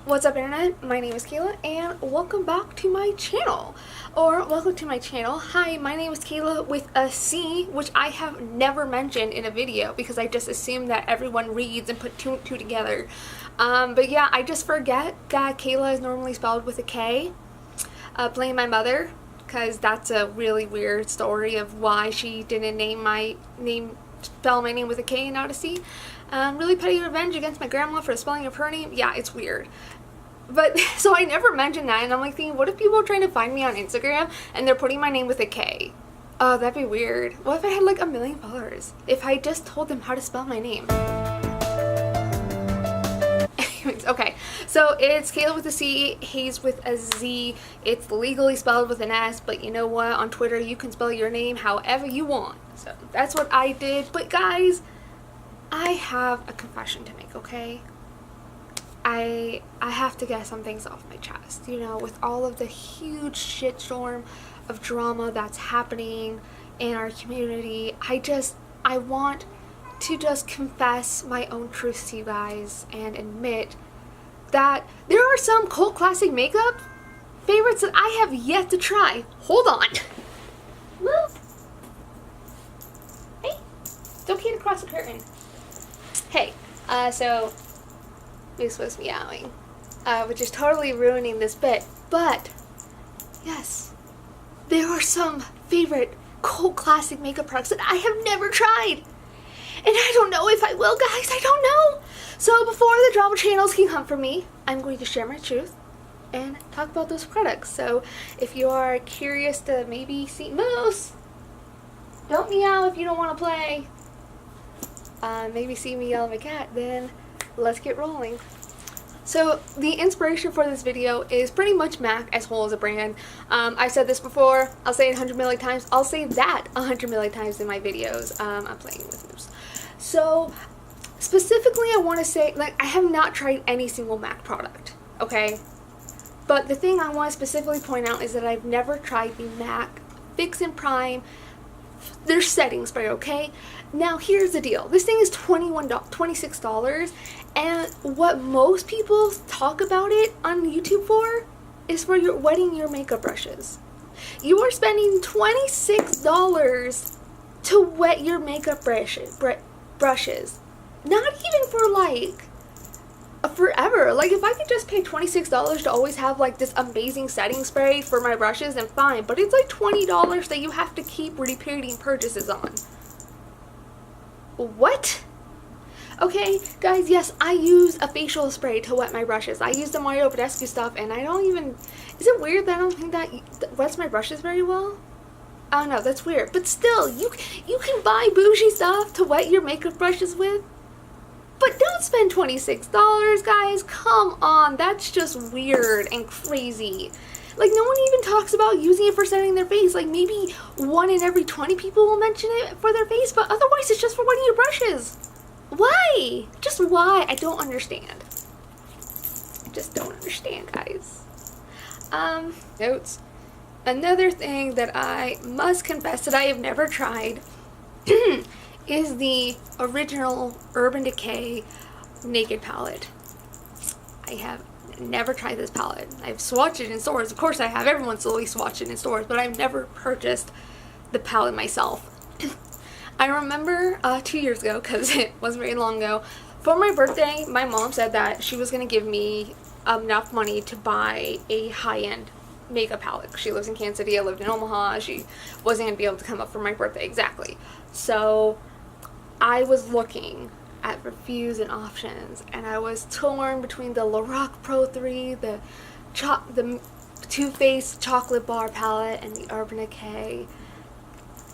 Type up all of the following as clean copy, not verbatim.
What's up, internet? My name is Kayla and welcome back to my channel. Or welcome to my channel. Hi, my name is Kayla with a C, which I have never mentioned in a video because I just assume that everyone reads and put two and two together. But yeah, I just forget that Kayla is normally spelled with a K. Blame my mother, because that's a really weird story of why she didn't spell my name with a K and not a C. Really petty revenge against my grandma for the spelling of her name. Yeah, it's weird. But so I never mentioned that, and I'm like thinking, what if people are trying to find me on Instagram and they're putting my name with a K? Oh, that'd be weird. What if I had like 1 million followers? If I just told them how to spell my name? Anyways, okay. So it's Kayla with a C, Hayes with a Z. It's legally spelled with an S, but you know what? On Twitter, you can spell your name however you want. So that's what I did. But guys, I have a confession to make, okay? I have to get some things off my chest, you know, with all of the huge shitstorm of drama that's happening in our community. I want to just confess my own truths to you guys and admit that there are some cult classic makeup favorites that I have yet to try. Hold on. Move. Hey, it's okay to cross the curtain. Hey, so this was meowing, which is totally ruining this bit, but yes, there are some favorite cult classic makeup products that I have never tried, and I don't know if I will, guys. I don't know. So before the drama channels can come for me, I'm going to share my truth and talk about those products. So if you are curious to maybe see Moose, don't meow if you don't want to play. Maybe see me yell at my cat, then let's get rolling. So the inspiration for this video is pretty much MAC as whole as a brand. I've said this before, I'll say it 100 million times, I'll say that 100 million times in my videos. I'm playing with Moose. So specifically I want to say, like, I have not tried any single MAC product, okay? But the thing I want to specifically point out is that I've never tried the MAC Fix and Prime, their setting spray, okay? Now here's the deal. This thing is $26, and what most people talk about it on YouTube for is for wetting your makeup brushes. You are spending $26 to wet your makeup brushes. Not even for like forever. Like, if I could just pay $26 to always have like this amazing setting spray for my brushes, then fine, but it's like $20 that you have to keep repeating purchases on. What? Okay, guys, yes, I use a facial spray to wet my brushes. I use the Mario Badescu stuff, and I don't even... Is it weird that I don't think that wets my brushes very well? I don't know, that's weird. But still, you can buy bougie stuff to wet your makeup brushes with. But don't spend $26, guys. Come on, that's just weird and crazy. Like, no one even talks about using it for setting their face. Like, maybe 1 in every 20 people will mention it for their face, but otherwise it's just for wetting your brushes. Why? Just why? I don't understand. I just don't understand, guys. Notes. Another thing that I must confess that I have never tried is the original Urban Decay Naked Palette. I have never tried this palette. I've swatched it in stores. Of course I have. Everyone's slowly swatched it in stores, but I've never purchased the palette myself. I remember 2 years ago, because it wasn't very long ago, for my birthday, my mom said that she was going to give me enough money to buy a high-end makeup palette. She lives in Kansas City, I lived in Omaha, she wasn't going to be able to come up for my birthday exactly. So I was looking at reviews and options, and I was torn between the Lorac Pro 3, the Too Faced Chocolate Bar palette, and the Urban Decay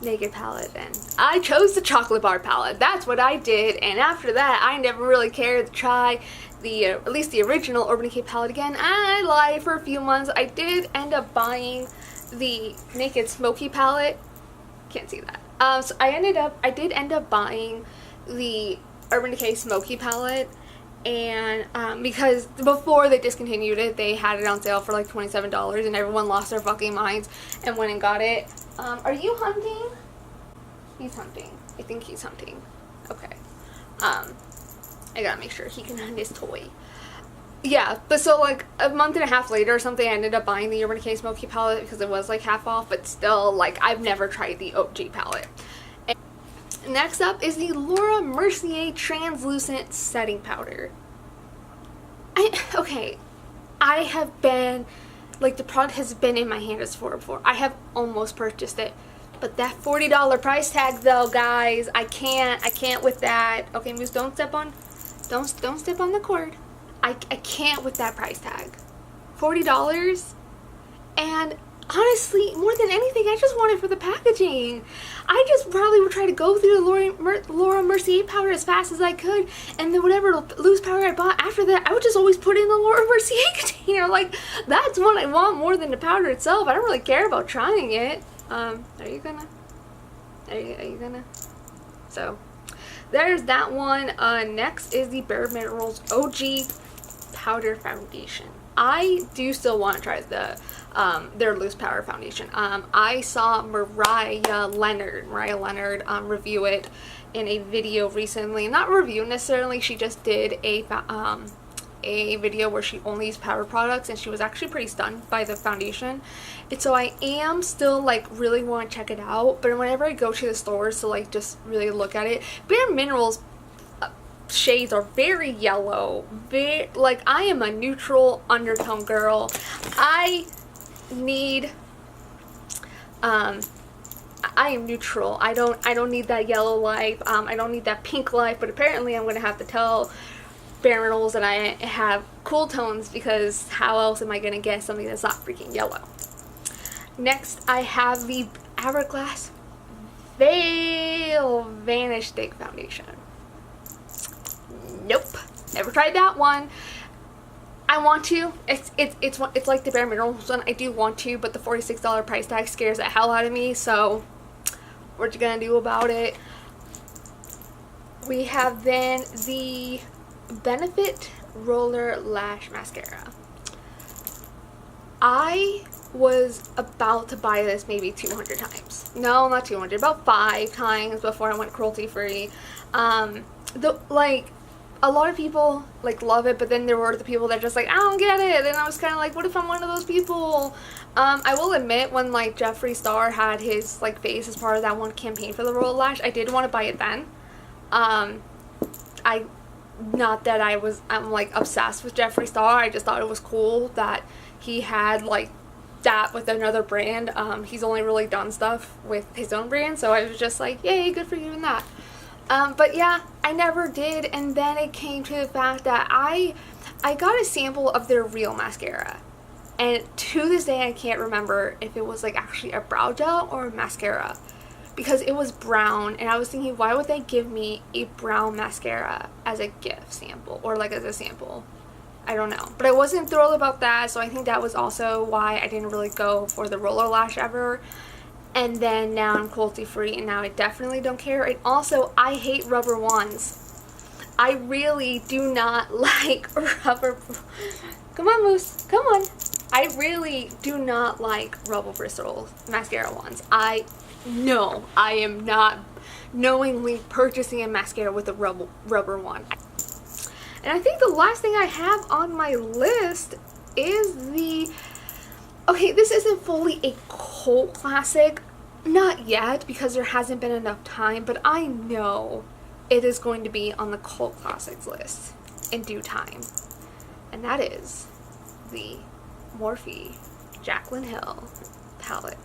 Naked palette, and I chose the Chocolate Bar palette. That's what I did, and after that I never really cared to try at least the original Urban Decay palette again. I lied for a few months. I did end up buying the Naked Smoky palette. Can't see that. So I did end up buying the Urban Decay Smoky palette, and because before they discontinued it, they had it on sale for like $27, and everyone lost their fucking minds and went and got it. Are you hunting? He's hunting. I think he's hunting. Okay. I gotta make sure he can hunt his toy. Yeah, but so like a month and a half later or something, I ended up buying the Urban Decay Smoky palette because it was like half off, but still, like, I've never tried the OG palette. And next up is the Laura Mercier Translucent Setting Powder. Okay, I have been, like, the product has been in my hand as before. I have almost purchased it. But that $40 price tag though, guys, I can't with that. Okay, Moose, don't step on the cord. I can't with that price tag. $40. And honestly, more than anything, I just want it for the packaging. I just probably would try to go through the Laura Mercier powder as fast as I could, and then whatever loose powder I bought after that, I would just always put in the Laura Mercier container. Like, that's what I want more than the powder itself. I don't really care about trying it. Are you gonna? So, there's that one. Next is the Bare Minerals OG Powder Foundation. I do still want to try their loose powder foundation. I saw Mariah Leonard review it in a video recently. Not review necessarily, she just did a video where she only used powder products, and she was actually pretty stunned by the foundation. And so I am still, like, really want to check it out, but whenever I go to the stores to, like, just really look at it, Bare Minerals shades are very yellow. Like, I am a neutral undertone girl. I am neutral. I don't need that yellow life. I don't need that pink life, but apparently I'm going to have to tell Bare Minerals that I have cool tones, because how else am I going to get something that's not freaking yellow? Next, I have the Hourglass Veil Vanish Stick Foundation. Nope, never tried that one. I want to. It's like the Bare Minerals one. I do want to, but the $46 price tag scares the hell out of me. So, what you gonna do about it? We have then the Benefit Roller Lash Mascara. I was about to buy this maybe 200 times. No, not 200, about 5 times before I went cruelty free. A lot of people, like, love it, but then there were the people that just, like, I don't get it. And I was kind of like, what if I'm one of those people? I will admit, when, like, Jeffree Star had his, like, face as part of that one campaign for the Roller Lash, I did want to buy it then. Not that I'm, like, obsessed with Jeffree Star. I just thought it was cool that he had, like, that with another brand. He's only really done stuff with his own brand, so I was just like, yay, good for you in that. But yeah, I never did, and then it came to the fact that I got a sample of their real mascara, and to this day I can't remember if it was, like, actually a brow gel or a mascara, because it was brown, and I was thinking, why would they give me a brown mascara as a gift sample, or, like, as a sample? I don't know, but I wasn't thrilled about that, so I think that was also why I didn't really go for the Roller Lash ever. And then now I'm cruelty free, and now I definitely don't care. And also, I hate rubber wands. I really do not like rubber. Come on, Moose. Come on. I really do not like rubber bristle mascara wands. I am not knowingly purchasing a mascara with a rubber wand. And I think the last thing I have on my list is the... Okay, this isn't fully a cult classic. Not yet, because there hasn't been enough time, but I know it is going to be on the cult classics list in due time. And that is the Morphe Jaclyn Hill palette.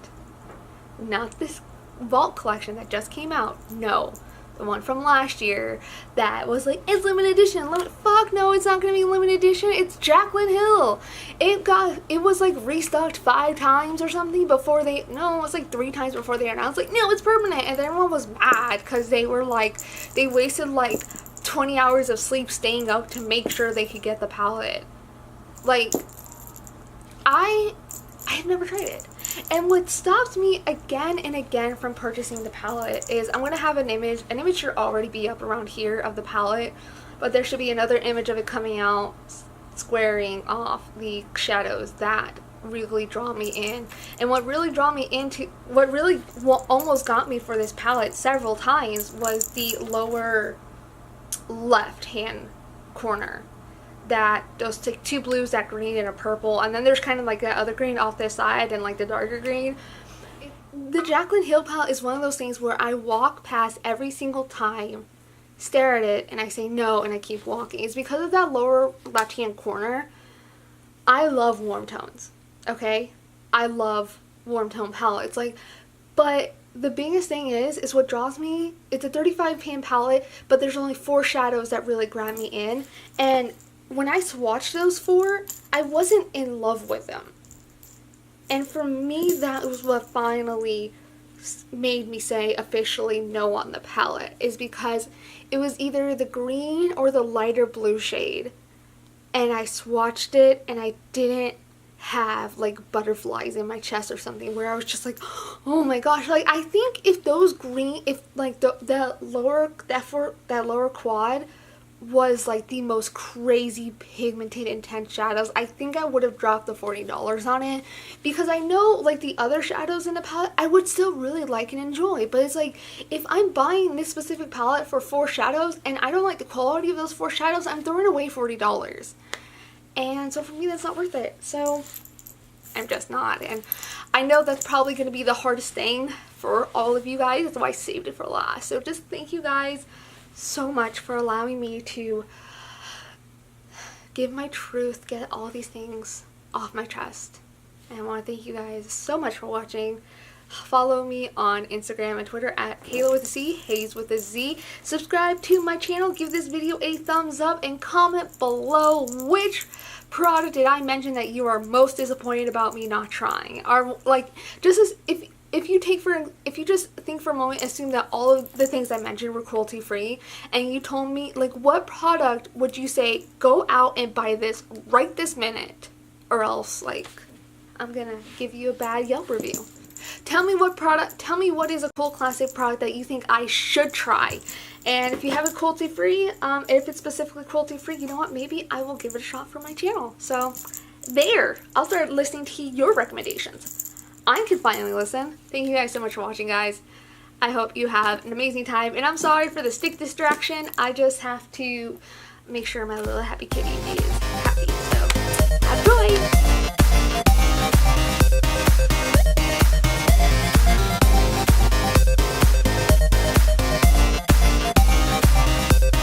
Not this Vault collection that just came out. No. The one from last year that was like, it's limited edition. Fuck no, it's not gonna be limited edition. It's Jaclyn Hill. It was like restocked 5 times or something before it was like 3 times before they announced, like, no, it's permanent. And everyone was mad because they were like, they wasted like 20 hours of sleep staying up to make sure they could get the palette. Like, I've never tried it. And what stops me again and again from purchasing the palette is I'm going to have an image should already be up around here of the palette, but there should be another image of it coming out, squaring off the shadows that really draw me in. And what really almost got me for this palette several times was the lower left hand corner. those like two blues, that green and a purple, and then there's kind of like that other green off this side and like the darker green. The Jaclyn Hill palette is one of those things where I walk past every single time, stare at it, and I say no, and I keep walking. It's because of that lower left-hand corner. I love warm tones, okay? I love warm tone palettes. Like, but the biggest thing is what draws me, it's a 35 pan palette, but there's only 4 shadows that really grab me in. And when I swatched those 4, I wasn't in love with them. And for me, that was what finally made me say officially no on the palette, is because it was either the green or the lighter blue shade. And I swatched it and I didn't have like butterflies in my chest or something, where I was just like, oh my gosh. Like, I think if those green, if like that lower quad was like the most crazy pigmented intense shadows, I think I would have dropped the $40 on it, because I know like the other shadows in the palette I would still really like and enjoy. But it's like, if I'm buying this specific palette for 4 shadows and I don't like the quality of those 4 shadows, I'm throwing away $40. And so for me, that's not worth it. So I'm just not. And I know that's probably going to be the hardest thing for all of you guys. That's why I saved it for last. So just thank you guys so much for allowing me to give my truth, get all these things off my chest. And I want to thank you guys so much for watching. Follow me on Instagram and Twitter at Kayla with a C, Hayes with a Z. Subscribe to my channel, give this video a thumbs up, and comment below which product did I mention that you are most disappointed about me not trying. Or like, just as if you just think for a moment, assume that all of the things I mentioned were cruelty free, and you told me like, what product would you say go out and buy this right this minute, or else like I'm gonna give you a bad Yelp review. Tell me what is a cool classic product that you think I should try. And if you have it cruelty free, if it's specifically cruelty free, you know what, maybe I will give it a shot for my channel. So there, I'll start listening to your recommendations. I can finally listen. Thank you guys so much for watching, guys. I hope you have an amazing time, and I'm sorry for the stick distraction. I just have to make sure my little happy kitty is